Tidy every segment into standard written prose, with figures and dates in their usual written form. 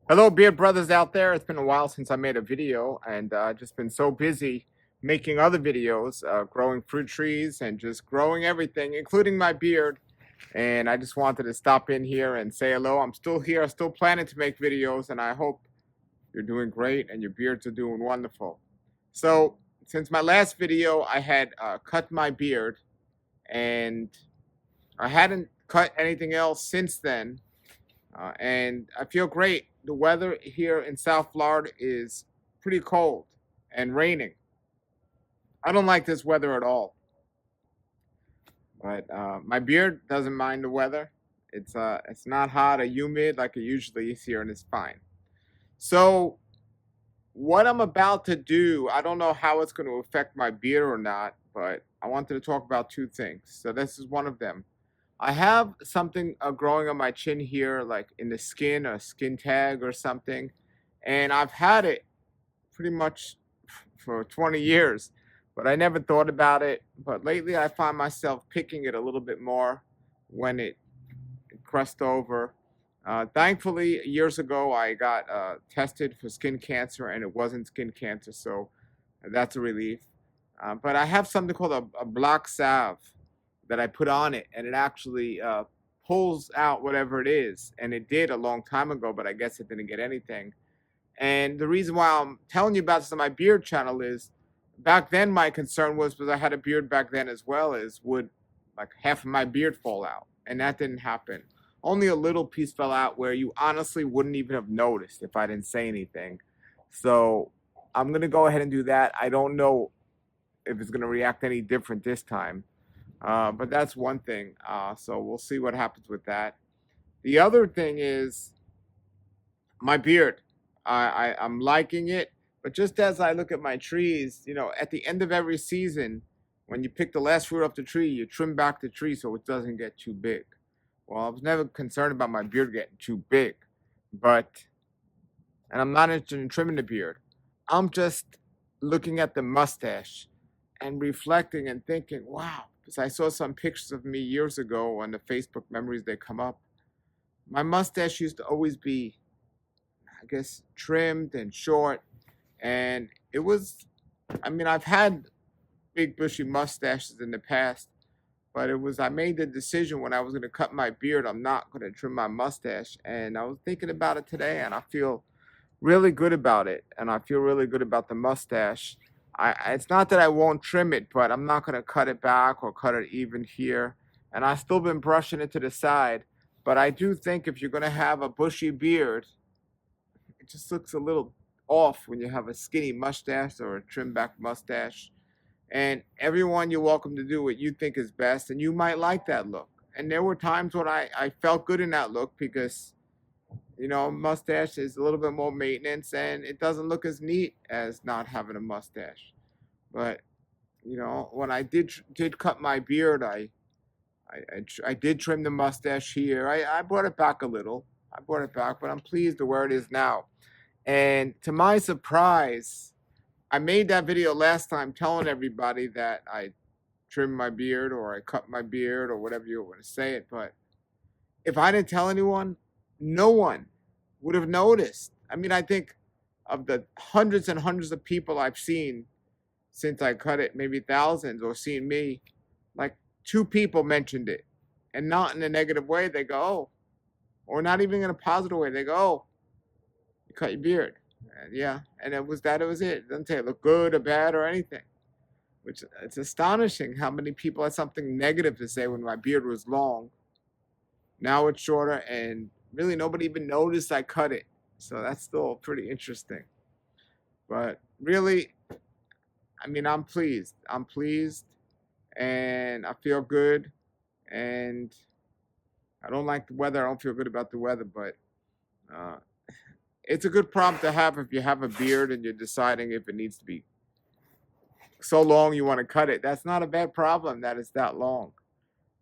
Hello, beard brothers out there. It's been a while since I made a video, and just been so busy making other videos, growing fruit trees and just growing everything, including my beard. And I just wanted to stop in here and say hello. I'm still here, still planning to make videos, and I hope you're doing great and your beards are doing wonderful. So, since my last video, I had cut my beard, and I hadn't cut anything else since then. And I feel great. The weather here in South Florida is pretty cold and raining. I don't like this weather at all, but my beard doesn't mind the weather. It's not hot or humid like it usually is here, and it's fine. So what I'm about to do, I don't know how it's going to affect my beard or not, but I wanted to talk about two things. So this is one of them. I have something growing on my chin here, like in the skin, a skin tag or something, and I've had it pretty much for 20 years, but I never thought about it. But lately, I find myself picking it a little bit more when it crust over. Thankfully, years ago, I got tested for skin cancer, and it wasn't skin cancer, so that's a relief. But I have something called a black salve that I put on it, and it actually pulls out whatever it is. And it did a long time ago, but I guess it didn't get anything. And the reason why I'm telling you about this on my beard channel is back then my concern was because I had a beard back then as well, is would like half of my beard fall out? And that didn't happen. Only a little piece fell out where you honestly wouldn't even have noticed if I didn't say anything. So I'm gonna go ahead and do that. I don't know if it's gonna react any different this time. But that's one thing. So we'll see what happens with that. The other thing is my beard. I'm liking it, but just as I look at my trees, at the end of every season, when you pick the last fruit off the tree, you trim back the tree so it doesn't get too big. Well, I was never concerned about my beard getting too big, but and I'm not interested in trimming the beard. I'm just looking at the mustache and reflecting and thinking, wow, because I saw some pictures of me years ago on the Facebook memories they come up. My mustache used to always be, I guess, trimmed and short. And it was, I mean, I've had big bushy mustaches in the past, but I made the decision when I was going to cut my beard, I'm not going to trim my mustache. And I was thinking about it today, and I feel really good about it. And I feel really good about the mustache. It's not that I won't trim it, but I'm not going to cut it back or cut it even here. And I've still been brushing it to the side. But I do think if you're going to have a bushy beard, it just looks a little off when you have a skinny mustache or a trimmed back mustache. And everyone, you're welcome to do what you think is best, and you might like that look. And there were times when I felt good in that look because, mustache is a little bit more maintenance and it doesn't look as neat as not having a mustache. But, when I did cut my beard, I did trim the mustache here. I brought it back a little. I brought it back, but I'm pleased with where it is now. And to my surprise, I made that video last time telling everybody that I trimmed my beard or I cut my beard or whatever you want to say it. But if I didn't tell anyone, no one would have noticed. I mean, I think of the hundreds and hundreds of people I've seen since I cut it, maybe thousands, or seen me, like two people mentioned it. And not in a negative way. They go, oh, or not even in a positive way. They go, oh, you cut your beard. And yeah, and it was that. It was it. It doesn't say it looked good or bad or anything. Which it's astonishing how many people had something negative to say when my beard was long. Now it's shorter, and really nobody even noticed I cut it. So that's still pretty interesting. But really, I mean, I'm pleased. I'm pleased, and I feel good. And I don't like the weather. I don't feel good about the weather, but uh, it's a good problem to have if you have a beard and you're deciding if it needs to be so long you want to cut it. That's not a bad problem that it's that long.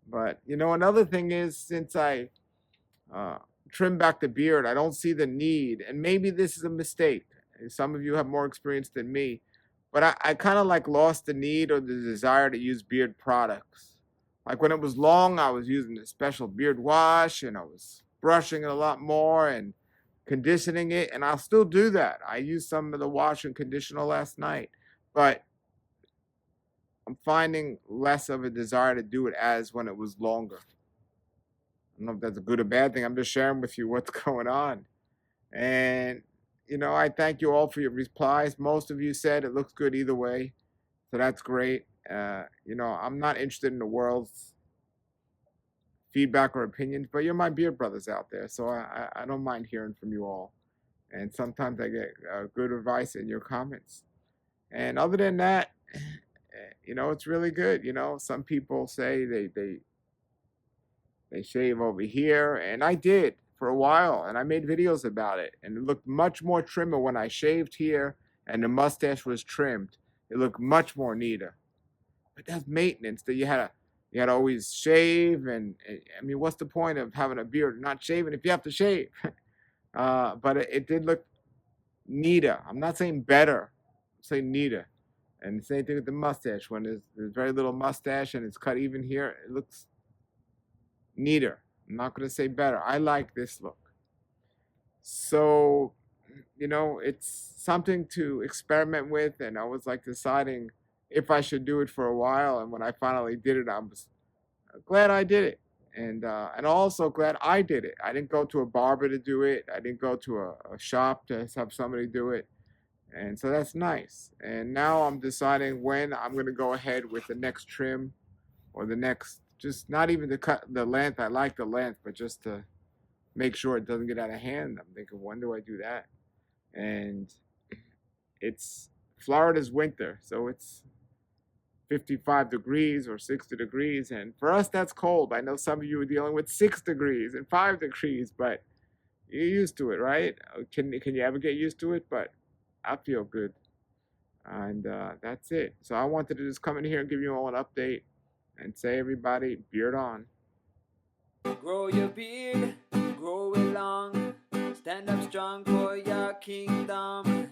But another thing is since I uh, trim back the beard, I don't see the need, and maybe this is a mistake. Some of you have more experience than me, but I kind of like lost the need or the desire to use beard products. Like when it was long, I was using a special beard wash and I was brushing it a lot more, and conditioning it, and I'll still do that. I used some of the wash and conditioner last night, but I'm finding less of a desire to do it as when it was longer. I don't know if that's a good or bad thing. I'm just sharing with you what's going on. And, I thank you all for your replies. Most of you said it looks good either way. So that's great. I'm not interested in the world's feedback or opinions, but you're my beer brothers out there. So I don't mind hearing from you all. And sometimes I get good advice in your comments. And other than that, it's really good. Some people say they shave over here, and I did for a while, and I made videos about it, and it looked much more trimmer when I shaved here and the mustache was trimmed. It looked much more neater. But that's maintenance that you had to always shave, and I mean, what's the point of having a beard and not shaving if you have to shave? But it did look neater. I'm not saying better. I'm saying neater. And the same thing with the mustache. When there's very little mustache and it's cut even here, it looks neater. I'm not going to say better. I like this look. So, it's something to experiment with. And I was like deciding if I should do it for a while. And when I finally did it, I was glad I did it. And also glad I did it. I didn't go to a barber to do it. I didn't go to a shop to have somebody do it. And so that's nice. And now I'm deciding when I'm going to go ahead with the next trim or the next, just not even to cut the length. I like the length, but just to make sure it doesn't get out of hand. I'm thinking, when do I do that? And it's Florida's winter, so it's 55 degrees or 60 degrees. And for us, that's cold. I know some of you are dealing with 6 degrees and 5 degrees, but you're used to it, right? Can you ever get used to it? But I feel good. And that's it. So I wanted to just come in here and give you all an update and say, everybody, beard on. Grow your beard, grow it long, stand up strong for your kingdom.